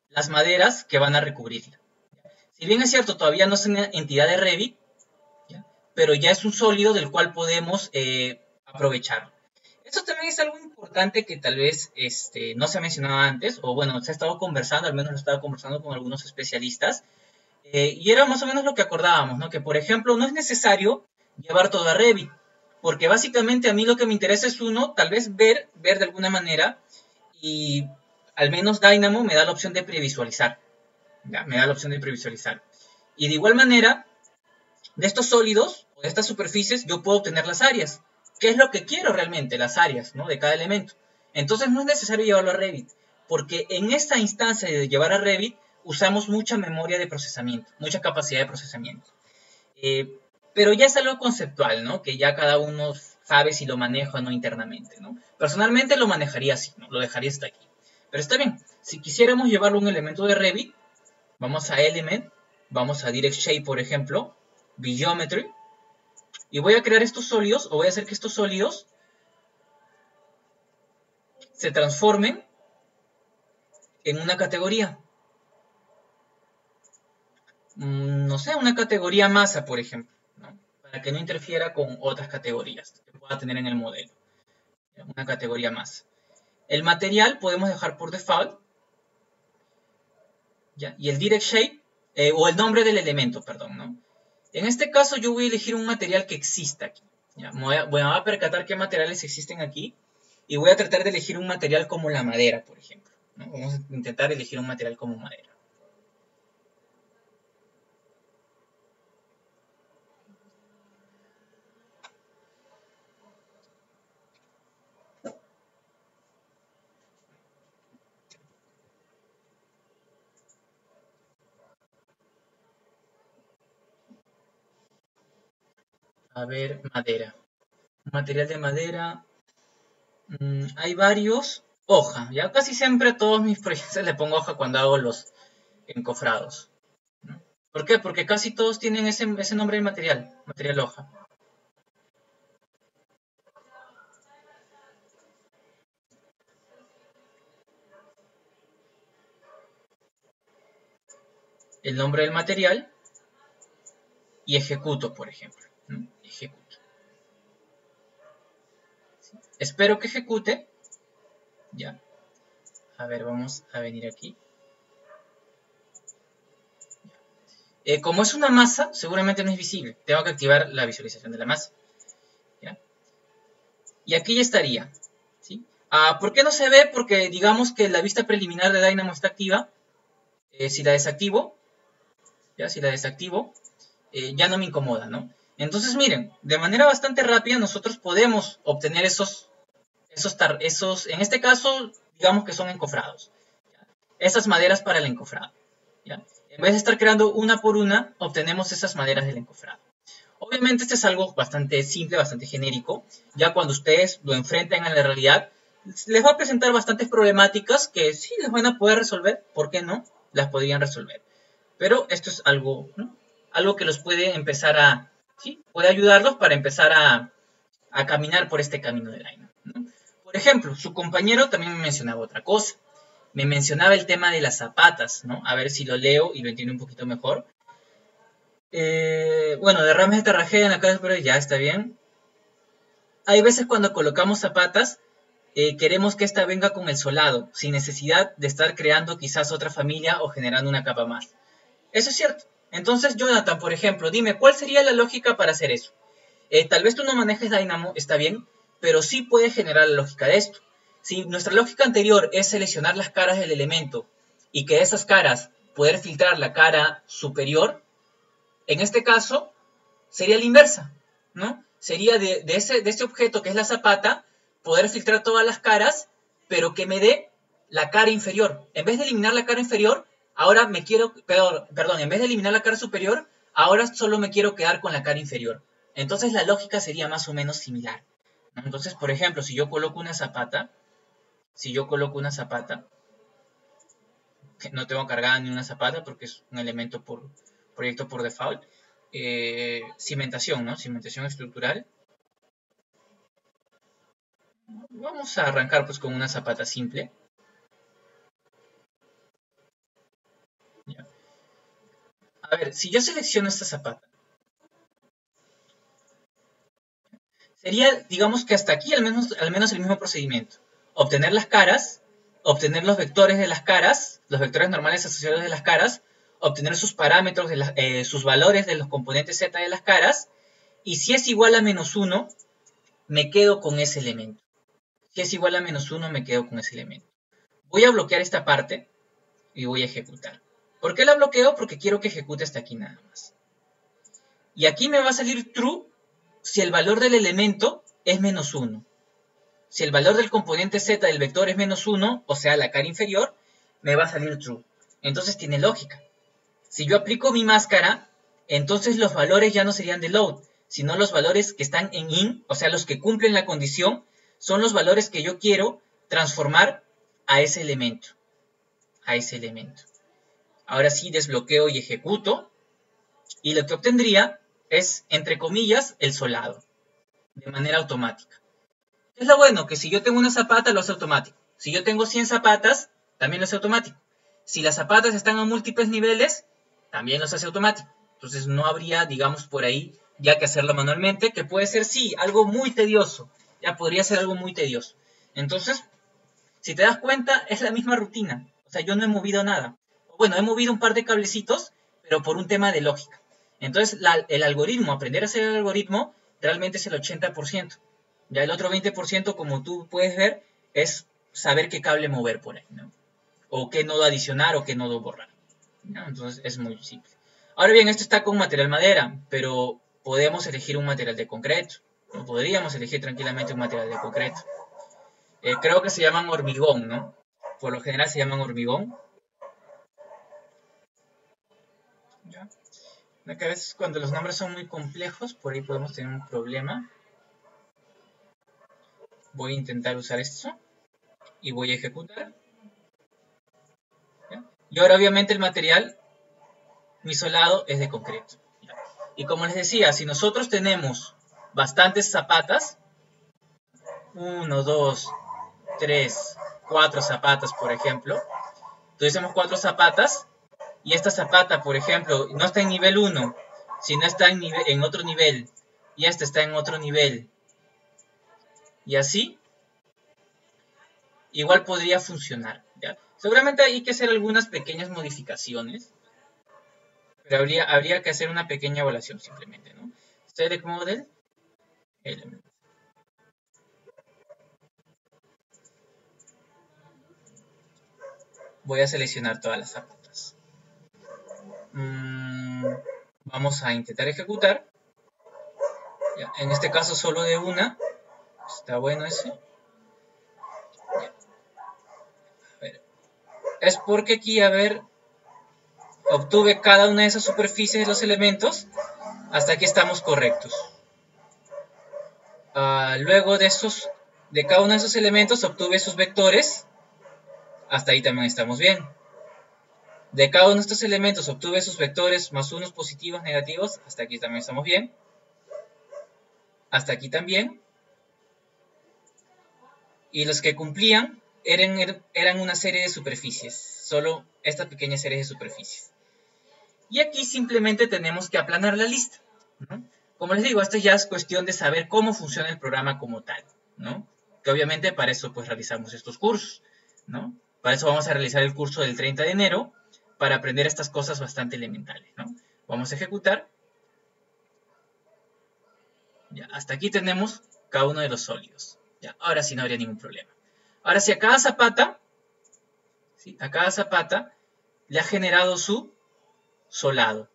las maderas que van a recubrirla. Si bien es cierto, todavía no es una entidad de Revit, ¿ya? Pero ya es un sólido del cual podemos aprovechar. Esto también es algo importante que tal vez no se ha mencionado antes, o bueno, se ha estado conversando, al menos lo he estado conversando con algunos especialistas, y era más o menos lo que acordábamos, ¿no? Que por ejemplo no es necesario llevar todo a Revit, porque básicamente a mí lo que me interesa es uno, tal vez ver de alguna manera, y al menos Dynamo me da la opción de previsualizar, ¿ya? Me da la opción de previsualizar. Y de igual manera, de estos sólidos, o de estas superficies, yo puedo obtener las áreas. ¿Qué es lo que quiero realmente? Las áreas, ¿no? De cada elemento. Entonces no es necesario llevarlo a Revit, porque en esta instancia de llevar a Revit, usamos mucha memoria de procesamiento, mucha capacidad de procesamiento. Pero ya es algo conceptual, ¿no? Que ya cada uno sabe si lo maneja o no internamente, ¿no? Personalmente lo manejaría así, ¿no? Lo dejaría hasta aquí. Pero está bien. Si quisiéramos llevarlo a un elemento de Revit, vamos a Element, vamos a Direct Shape, por ejemplo, Geometry, y voy a crear estos sólidos, o voy a hacer que estos sólidos se transformen en una categoría. No sé, una categoría masa, por ejemplo, ¿no? Para que no interfiera con otras categorías que pueda tener en el modelo. Una categoría masa. El material podemos dejar por default, ¿ya? Y el direct shape, o el nombre del elemento, perdón, ¿no? En este caso yo voy a elegir un material que exista aquí, ¿ya? Voy a percatar qué materiales existen aquí y voy a tratar de elegir un material como la madera, por ejemplo, ¿no? Vamos a intentar elegir un material como madera. A ver, madera. Material de madera. Hay varios. Hoja. Ya casi siempre a todos mis proyectos le pongo hoja cuando hago los encofrados, ¿no? ¿Por qué? Porque casi todos tienen ese nombre de material. Material hoja. El nombre del material y ejecuto, por ejemplo, ¿no? Ejecuto. ¿Sí? Espero que ejecute. Ya. A ver, vamos a venir aquí. Como es una masa, seguramente no es visible. Tengo que activar la visualización de la masa. ¿Ya? Y aquí ya estaría. ¿Sí? ¿Por qué no se ve? Porque digamos que la vista preliminar de Dynamo está activa. Si la desactivo, ¿ya? Si la desactivo, ya no me incomoda, ¿no? Entonces, miren, de manera bastante rápida nosotros podemos obtener esos, en este caso, digamos que son encofrados. ¿Ya? Esas maderas para el encofrado. ¿Ya? En vez de estar creando una por una, obtenemos esas maderas del encofrado. Obviamente este es algo bastante simple, bastante genérico. Ya cuando ustedes lo enfrenten a la realidad, les va a presentar bastantes problemáticas que sí les van a poder resolver. ¿Por qué no? Las podrían resolver. Pero esto es algo, ¿no? Algo que los puede empezar a, ¿sí? Puede ayudarlos para empezar a caminar por este camino de Dynamo, ¿no? Por ejemplo, su compañero también me mencionaba otra cosa. me mencionaba el tema de las zapatas, ¿no? A ver si lo leo y lo entiendo un poquito mejor. Bueno, derrames de terrajea en la cara superior, ya está bien. Hay veces cuando colocamos zapatas, queremos que esta venga con el solado, sin necesidad de estar creando quizás otra familia o generando una capa más. Eso es cierto. Entonces, Jonathan, por ejemplo, dime, ¿cuál sería la lógica para hacer eso? Tal vez tú no manejes Dynamo, está bien, pero sí puedes generar la lógica de esto. Si nuestra lógica anterior es seleccionar las caras del elemento y que de esas caras poder filtrar la cara superior, en este caso sería la inversa, ¿no? Sería de ese objeto que es la zapata, poder filtrar todas las caras, pero que me dé la cara inferior. En vez de eliminar la cara inferior, ahora me quiero, perdón, en vez de eliminar la cara superior, ahora solo me quiero quedar con la cara inferior. Entonces la lógica sería más o menos similar, ¿no? Entonces, por ejemplo, si yo coloco una zapata, que no tengo cargada ni una zapata porque es un elemento por proyecto por default, cimentación, ¿no? Cimentación estructural. Vamos a arrancar pues con una zapata simple. ¿Ya? A ver, si yo selecciono esta zapata, sería, digamos que hasta aquí al menos el mismo procedimiento. Obtener las caras, obtener los vectores de las caras, los vectores normales asociados de las caras, obtener sus parámetros, sus valores de los componentes Z de las caras, y si es igual a -1, me quedo con ese elemento. Si es igual a -1, me quedo con ese elemento. Voy a bloquear esta parte y voy a ejecutar. ¿Por qué la bloqueo? Porque quiero que ejecute hasta aquí nada más. Y aquí me va a salir true si el valor del elemento es -1. Si el valor del componente Z del vector es -1, o sea, la cara inferior, me va a salir true. Entonces tiene lógica. Si yo aplico mi máscara, entonces los valores ya no serían de load, sino los valores que están en in, o sea, los que cumplen la condición, son los valores que yo quiero transformar a ese elemento. Ahora sí desbloqueo y ejecuto, y lo que obtendría es, entre comillas, el solado, de manera automática. ¿Qué es lo bueno? Que si yo tengo una zapata, lo hace automático. Si yo tengo 100 zapatas, también lo hace automático. Si las zapatas están a múltiples niveles, también los hace automático. Entonces no habría, digamos, por ahí ya que hacerlo manualmente, que puede ser, sí, algo muy tedioso. Ya podría ser algo muy tedioso. Entonces, si te das cuenta, es la misma rutina. O sea, yo no he movido nada. Bueno, he movido un par de cablecitos, pero por un tema de lógica. Entonces, el algoritmo, aprender a hacer el algoritmo, realmente es el 80%. Ya el otro 20%, como tú puedes ver, es saber qué cable mover por ahí, ¿no? O qué nodo adicionar o qué nodo borrar, ¿no? Entonces, es muy simple. Ahora bien, esto está con material madera, pero podemos elegir un material de concreto. ¿No? Podríamos elegir tranquilamente un material de concreto. Creo que se llaman hormigón, ¿no? Por lo general se llaman hormigón. ¿Ya? Que a veces cuando los nombres son muy complejos, por ahí podemos tener un problema. Voy a intentar usar esto y voy a ejecutar. ¿Ya? Y ahora obviamente el material, mi solado, es de concreto. ¿Ya? Y como les decía, si nosotros tenemos bastantes zapatas, 1, 2, 3, 4 zapatas, por ejemplo, tuviésemos 4 zapatas, y esta zapata, por ejemplo, no está en nivel 1, sino está en otro nivel, y esta está en otro nivel, y así, igual podría funcionar, ¿ya? Seguramente hay que hacer algunas pequeñas modificaciones, pero habría que hacer una pequeña evaluación simplemente, ¿no? Select Model, Element. Voy a seleccionar todas las zapatas. Vamos a intentar ejecutar. Ya, en este caso solo de una. Está bueno ese. Ya. A ver. Es porque aquí, a ver, obtuve cada una de esas superficies de los elementos. Hasta aquí estamos correctos. Luego de cada uno de esos elementos obtuve sus vectores. Hasta ahí también estamos bien. De cada uno de estos elementos obtuve sus vectores más unos positivos, negativos. Hasta aquí también estamos bien. Hasta aquí también. Y los que cumplían eran una serie de superficies, solo esta pequeña serie de superficies. Y aquí simplemente tenemos que aplanar la lista, ¿no? Como les digo, esto ya es cuestión de saber cómo funciona el programa como tal, ¿no? Que obviamente para eso pues realizamos estos cursos, ¿no? Para eso vamos a realizar el curso del 30 de enero, para aprender estas cosas bastante elementales, ¿no? Vamos a ejecutar. Ya, hasta aquí tenemos cada uno de los sólidos. Ya, ahora sí no habría ningún problema. Ahora sí, a cada zapata, ¿sí? A cada zapata le ha generado su solado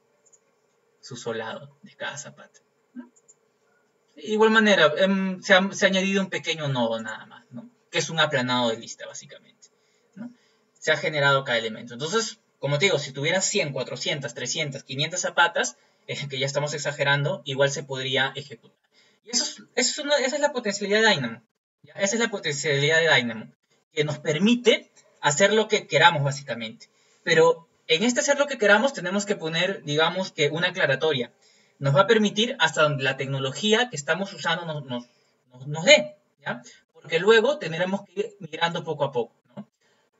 de cada zapata. ¿No? De igual manera, se ha añadido un pequeño nodo nada más, ¿no? Que es un aplanado de lista, básicamente, ¿no? Se ha generado cada elemento. Entonces, como te digo, si tuvieras 100, 400, 300, 500 zapatas, que ya estamos exagerando, igual se podría ejecutar. Y esa es la potencialidad de Dynamo. ¿Ya? Esa es la potencialidad de Dynamo, que nos permite hacer lo que queramos, básicamente. Pero en este hacer lo que queramos tenemos que poner, digamos, que una aclaratoria. Nos va a permitir hasta donde la tecnología que estamos usando nos dé, ¿ya? Porque luego tendremos que ir migrando poco a poco, ¿no?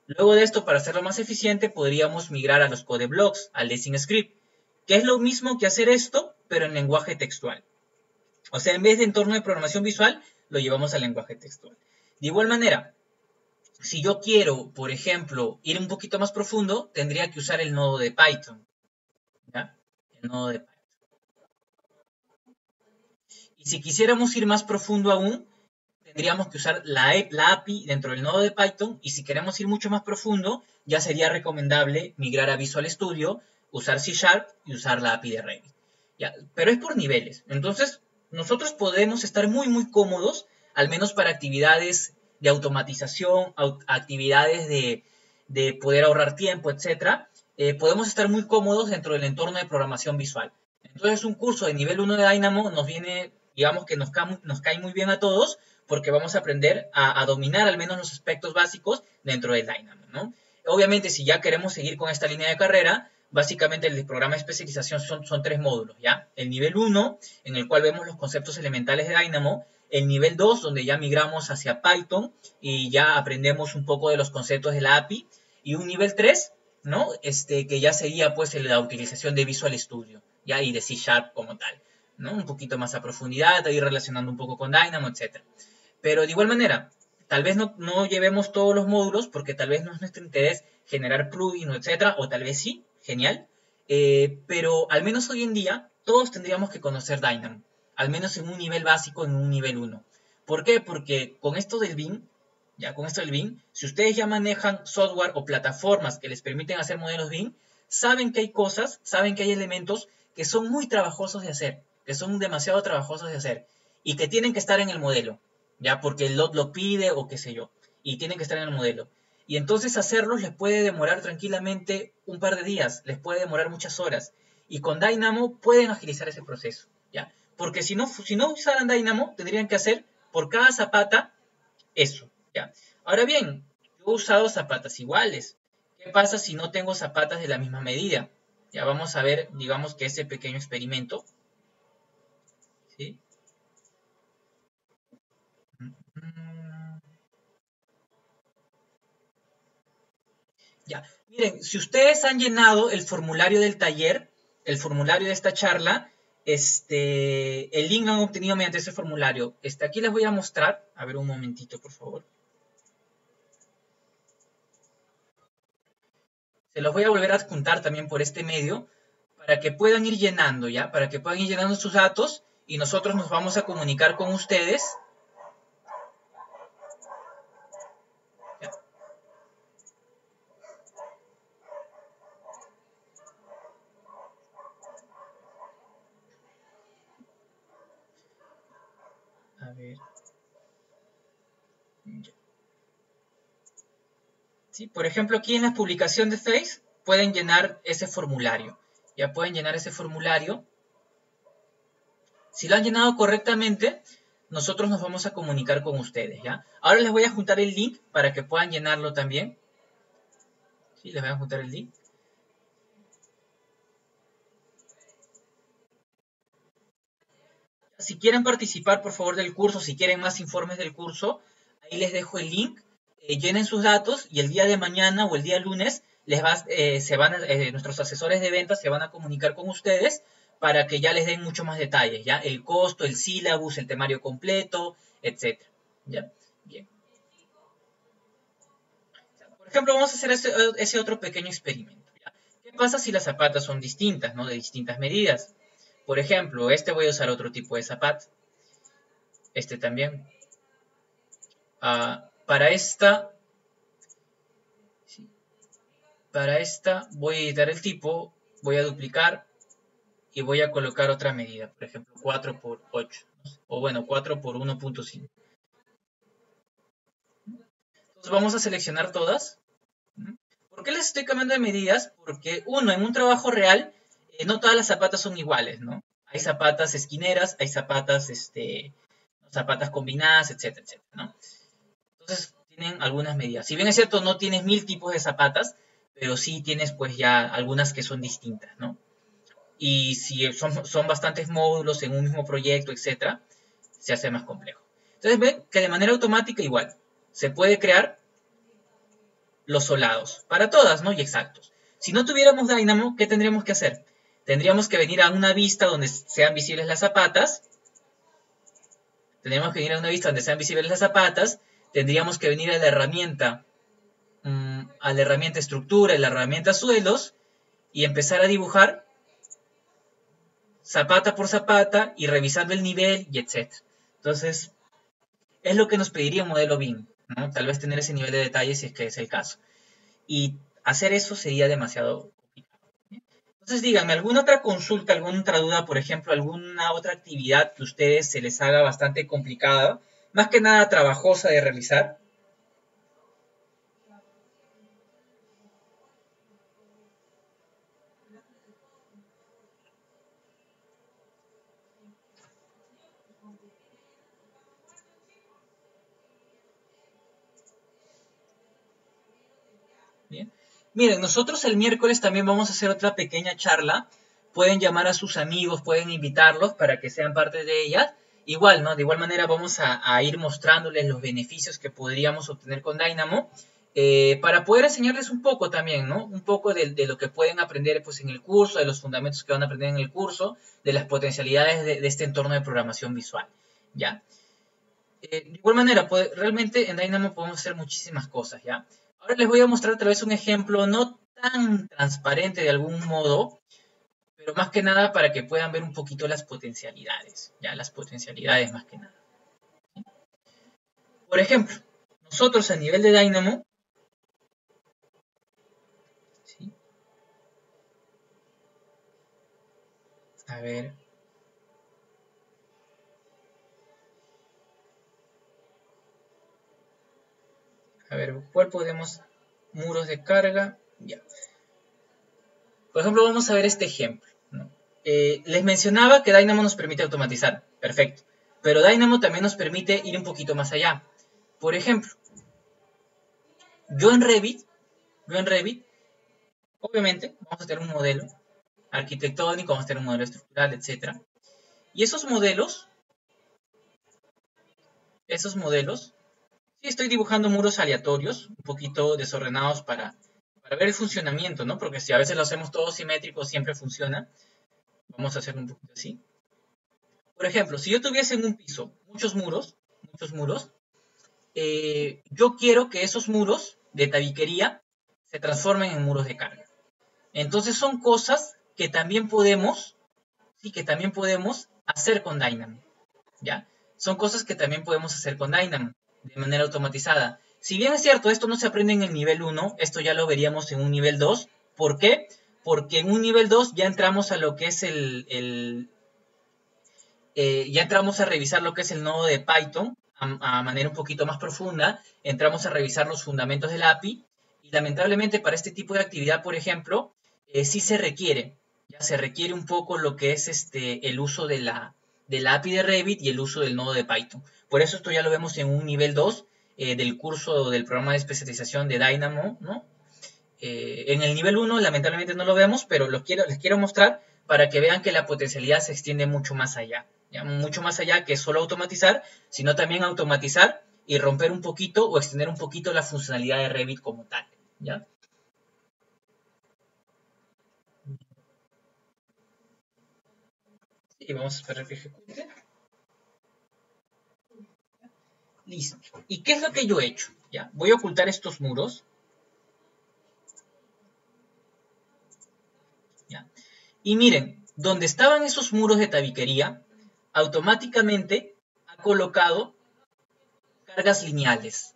Luego de esto, para hacerlo más eficiente, podríamos migrar a los codeblocks, al Lessing Script, que es lo mismo que hacer esto, pero en lenguaje textual. O sea, en vez de entorno de programación visual, lo llevamos al lenguaje textual. De igual manera, si yo quiero, por ejemplo, ir un poquito más profundo, tendría que usar el nodo de Python, ¿ya? El nodo de Python. Y si quisiéramos ir más profundo aún, tendríamos que usar la API dentro del nodo de Python, y si queremos ir mucho más profundo, ya sería recomendable migrar a Visual Studio, usar C# y usar la API de Revit. ¿Ya? Pero es por niveles. Entonces, nosotros podemos estar muy cómodos, al menos para actividades de automatización, actividades de poder ahorrar tiempo, etc. Podemos estar muy cómodos dentro del entorno de programación visual. Entonces, un curso de nivel 1 de Dynamo nos viene, digamos que nos cae muy bien a todos, porque vamos a aprender a dominar al menos los aspectos básicos dentro del Dynamo, ¿no? Obviamente, si ya queremos seguir con esta línea de carrera, básicamente el programa de especialización son 3 módulos, ¿ya? El nivel 1, en el cual vemos los conceptos elementales de Dynamo. El nivel 2, donde ya migramos hacia Python y ya aprendemos un poco de los conceptos de la API. Y un nivel 3, ¿no? Que ya sería pues la utilización de Visual Studio, ¿ya? Y de C# como tal, ¿no? Un poquito más a profundidad, ahí relacionando un poco con Dynamo, etc. Pero de igual manera, tal vez no llevemos todos los módulos porque tal vez no es nuestro interés generar plugins, etcétera, o tal vez sí, genial. Pero al menos hoy en día todos tendríamos que conocer Dynamo, al menos en un nivel básico, en un nivel 1. ¿Por qué? Porque con esto del BIM, si ustedes ya manejan software o plataformas que les permiten hacer modelos BIM, saben que hay cosas, saben que hay elementos que son muy trabajosos de hacer, que son demasiado trabajosos de hacer y que tienen que estar en el modelo, ya porque el lot lo pide o qué sé yo, y tienen que estar en el modelo. Y entonces hacerlos les puede demorar tranquilamente un par de días, les puede demorar muchas horas. Y con Dynamo pueden agilizar ese proceso, ¿ya? Porque si no usaran Dynamo, tendrían que hacer por cada zapata eso, ¿ya? Ahora bien, yo he usado zapatas iguales. ¿Qué pasa si no tengo zapatas de la misma medida? Ya vamos a ver, digamos que ese pequeño experimento, ¿sí? Ya, miren, si ustedes han llenado el formulario del taller, el formulario de esta charla, el link lo han obtenido mediante ese formulario. Aquí les voy a mostrar, a ver un momentito, por favor. Se los voy a volver a adjuntar también por este medio, para que puedan ir llenando, ¿ya? Para que puedan ir llenando sus datos y nosotros nos vamos a comunicar con ustedes. ¿Ya? A ver. Ya. ¿Sí? Por ejemplo, aquí en la publicación de Face pueden llenar ese formulario. Ya pueden llenar ese formulario. Si lo han llenado correctamente, nosotros nos vamos a comunicar con ustedes, ¿ya? Ahora les voy a juntar el link para que puedan llenarlo también. Sí, les voy a juntar el link. Si quieren participar, por favor, del curso, si quieren más informes del curso, ahí les dejo el link. llenen sus datos y el día de mañana o el día lunes nuestros asesores de ventas se van a comunicar con ustedes para que ya les den mucho más detalles, ¿ya? El costo, el sílabus, el temario completo, etc. ¿Ya? Bien. Por ejemplo, vamos a hacer ese otro pequeño experimento, ¿ya? ¿Qué pasa si las zapatas son distintas, ¿no? De distintas medidas. Por ejemplo, voy a usar otro tipo de zapato. Este también. Para esta voy a editar el tipo, voy a duplicar y voy a colocar otra medida, por ejemplo 4 por 8, o bueno, 4 por 1.5. Entonces vamos a seleccionar todas. ¿Por qué les estoy cambiando de medidas? Porque uno, en un trabajo real, no todas las zapatas son iguales, ¿no? Hay zapatas esquineras, hay zapatas, zapatas combinadas, etcétera, etcétera, ¿no? Entonces tienen algunas medidas. Si bien es cierto, no tienes 1000 tipos de zapatas, pero sí tienes pues ya algunas que son distintas, ¿no? Y si son bastantes módulos en un mismo proyecto, etcétera, se hace más complejo. Entonces ven que de manera automática igual se puede crear los solados para todas, ¿no? Y exactos. Si no tuviéramos Dynamo, ¿qué tendríamos que hacer? Tendríamos que venir a una vista donde sean visibles las zapatas. Tendríamos que venir a una vista donde sean visibles las zapatas. Tendríamos que venir a la herramienta estructura, y la herramienta suelos, y empezar a dibujar zapata por zapata y revisando el nivel y etc. Entonces, es lo que nos pediría un modelo BIM, ¿no? Tal vez tener ese nivel de detalle si es que es el caso. Y hacer eso sería demasiado complicado. Entonces, díganme, ¿alguna otra consulta, alguna otra duda, por ejemplo, alguna otra actividad que a ustedes se les haga bastante complicada, más que nada trabajosa de realizar? Bien. Miren, nosotros el miércoles también vamos a hacer otra pequeña charla. Pueden llamar a sus amigos, pueden invitarlos para que sean parte de ella. Igual, ¿no? De igual manera vamos a ir mostrándoles los beneficios que podríamos obtener con Dynamo para poder enseñarles un poco también, ¿no? Un poco de lo que pueden aprender pues, en el curso, de los fundamentos que van a aprender en el curso, de las potencialidades de este entorno de programación visual, ¿ya? De igual manera, realmente en Dynamo podemos hacer muchísimas cosas, ¿ya? Ahora les voy a mostrar otra vez un ejemplo no tan transparente de algún modo, pero más que nada para que puedan ver un poquito las potencialidades, ¿ya? Las potencialidades más que nada. ¿Sí? Por ejemplo, nosotros a nivel de Dynamo, ¿sí? A ver, ¿cuál podemos? Muros de carga, ya. Por ejemplo, vamos a ver este ejemplo, ¿no? Les mencionaba que Dynamo nos permite automatizar, perfecto, pero Dynamo también nos permite ir un poquito más allá. Por ejemplo, yo en Revit, obviamente, vamos a tener un modelo arquitectónico, vamos a tener un modelo estructural, etc. Y esos modelos, sí estoy dibujando muros aleatorios, un poquito desordenados para ver el funcionamiento, ¿no? Porque si a veces lo hacemos todo simétrico, siempre funciona. Vamos a hacer un poquito así. Por ejemplo, si yo tuviese en un piso muchos muros, yo quiero que esos muros de tabiquería se transformen en muros de carga. Entonces son cosas que también podemos, sí, que también podemos hacer con Dynamo, ¿ya? Son cosas que también podemos hacer con Dynamo de manera automatizada. Si bien es cierto, esto no se aprende en el nivel 1, esto ya lo veríamos en un nivel 2. ¿Por qué? Porque en un nivel 2 ya entramos a lo que es ya entramos a revisar lo que es el nodo de Python a manera un poquito más profunda, entramos a revisar los fundamentos del API y lamentablemente para este tipo de actividad, por ejemplo, sí se requiere, ya se requiere un poco lo que es el uso de la API de Revit y el uso del nodo de Python. Por eso esto ya lo vemos en un nivel 2 del curso del programa de especialización de Dynamo, ¿no? En el nivel 1 lamentablemente no lo vemos, pero les quiero mostrar para que vean que la potencialidad se extiende mucho más allá. ¿Ya? Mucho más allá que solo automatizar, sino también automatizar y romper un poquito o extender un poquito la funcionalidad de Revit como tal, ¿ya? Y vamos a esperar que ejecute. Listo. ¿Y qué es lo que yo he hecho? ¿Ya? Voy a ocultar estos muros. ¿Ya? Y miren, donde estaban esos muros de tabiquería, automáticamente ha colocado cargas lineales.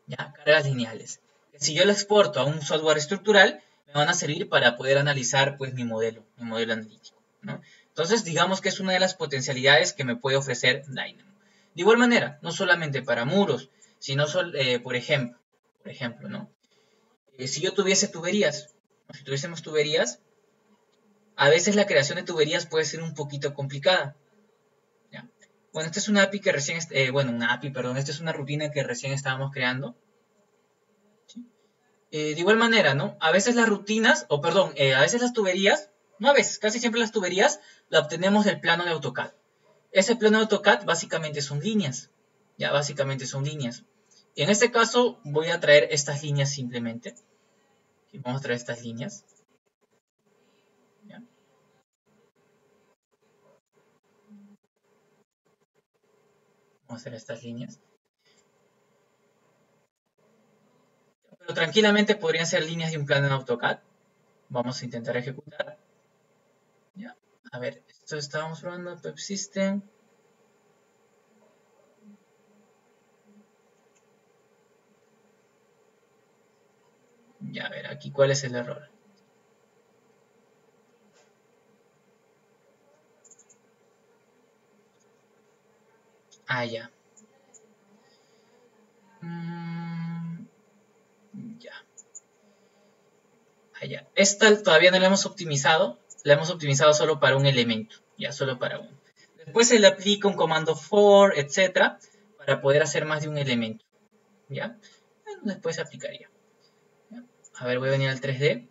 ¿Ya? Cargas lineales. Si yo lo exporto a un software estructural, me van a servir para poder analizar pues mi modelo analítico, ¿no? Entonces, digamos que es una de las potencialidades que me puede ofrecer Dynamo. De igual manera, no solamente para muros, sino, por ejemplo, ¿no? Si yo tuviese tuberías, o si tuviésemos tuberías, a veces la creación de tuberías puede ser un poquito complicada, ¿ya? Bueno, esta es una API que recién, esta es una rutina que recién estábamos creando. De igual manera, ¿no? A veces las rutinas, a veces las tuberías, no a veces, casi siempre las tuberías, la obtenemos del plano de AutoCAD. Ese plano de AutoCAD básicamente son líneas, ya básicamente son líneas. En este caso voy a traer estas líneas simplemente. Vamos a traer estas líneas. ¿Ya? Vamos a hacer estas líneas. Pero tranquilamente podrían ser líneas de un plano en AutoCAD. Vamos a intentar ejecutar. ¿Ya? A ver, esto estábamos probando, Pep System. Ya, a ver, aquí cuál es el error. Ah, ya. Ya. Ah, ya. Esta todavía no la hemos optimizado. La hemos optimizado solo para un elemento. Ya, solo para uno. Después se le aplica un comando for, etcétera, para poder hacer más de un elemento. ¿Ya? Bueno, después se aplicaría. ¿Ya? A ver, voy a venir al 3D.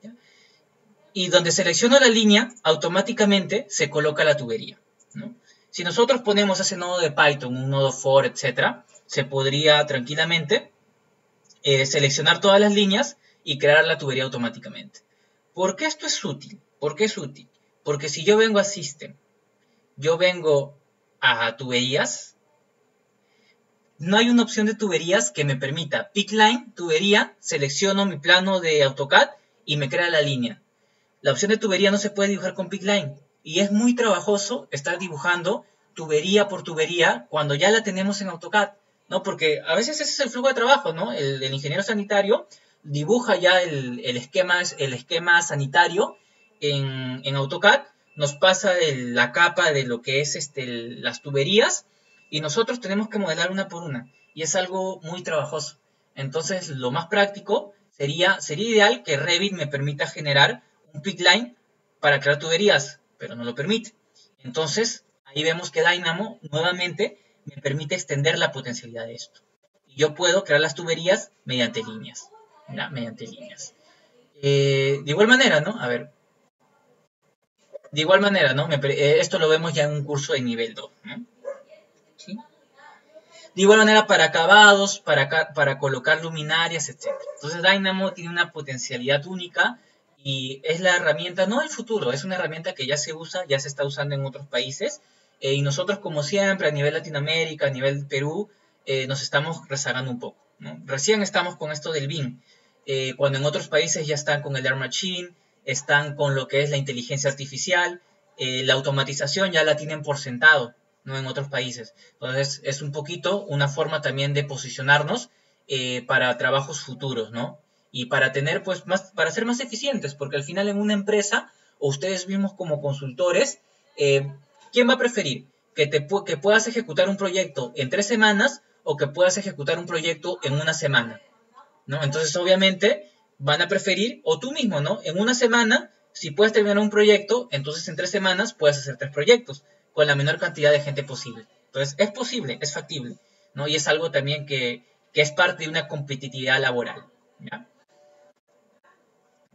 ¿Ya? Y donde selecciono la línea, automáticamente se coloca la tubería, ¿no? Si nosotros ponemos ese nodo de Python, un nodo for, etcétera, se podría tranquilamente seleccionar todas las líneas y crear la tubería automáticamente. ¿Por qué esto es útil? ¿Por qué es útil? Porque si yo vengo a System, yo vengo a tuberías, no hay una opción de tuberías que me permita pick line, tubería, selecciono mi plano de AutoCAD y me crea la línea. La opción de tubería no se puede dibujar con pick line y es muy trabajoso estar dibujando tubería por tubería cuando ya la tenemos en AutoCAD, ¿no? Porque a veces ese es el flujo de trabajo, ¿no? El ingeniero sanitario dibuja ya el esquema sanitario en AutoCAD, nos pasa la capa de lo que es las tuberías y nosotros tenemos que modelar una por una y es algo muy trabajoso. Entonces, lo más práctico sería ideal que Revit me permita generar un pick line para crear tuberías, pero no lo permite. Entonces, ahí vemos que Dynamo nuevamente me permite extender la potencialidad de esto. Y yo puedo crear las tuberías mediante líneas. ¿Ya? Mediante líneas. De igual manera, ¿no? A ver. De igual manera, ¿no? Esto lo vemos ya en un curso de nivel 2, ¿no? ¿Sí? De igual manera para acabados, para colocar luminarias, etc. Entonces Dynamo tiene una potencialidad única y es la herramienta, no del futuro, es una herramienta que ya se usa, ya se está usando en otros países y nosotros como siempre a nivel Latinoamérica, a nivel Perú, nos estamos rezagando un poco, ¿no? Recién estamos con esto del BIM, cuando en otros países ya están con el Air Machine, están con lo que es la inteligencia artificial, la automatización ya la tienen por sentado, ¿no? En otros países. Entonces, es un poquito una forma también de posicionarnos para trabajos futuros, ¿no? Y para tener, pues, para ser más eficientes, porque al final en una empresa, o ustedes mismos como consultores, ¿quién va a preferir? Que puedas ejecutar un proyecto en 3 semanas o que puedas ejecutar un proyecto en una semana, ¿no? Entonces, obviamente, van a preferir, o tú mismo, ¿no? En una semana, si puedes terminar un proyecto, entonces en 3 semanas puedes hacer 3 proyectos con la menor cantidad de gente posible. Entonces, es posible, es factible, ¿no? Y es algo también que es parte de una competitividad laboral, ¿ya?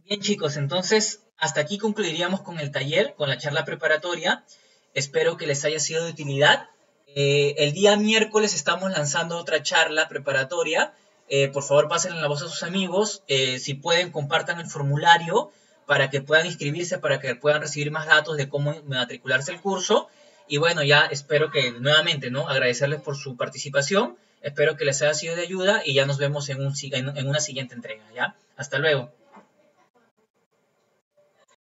Bien, chicos, entonces hasta aquí concluiríamos con el taller, con la charla preparatoria. Espero que les haya sido de utilidad. El día miércoles estamos lanzando otra charla preparatoria. Por favor, pasen la voz a sus amigos. Si pueden, compartan el formulario para que puedan inscribirse, para que puedan recibir más datos de cómo matricularse el curso. Y bueno, ya espero que nuevamente, ¿no? Agradecerles por su participación. Espero que les haya sido de ayuda y ya nos vemos en una siguiente entrega, ¿ya? Hasta luego.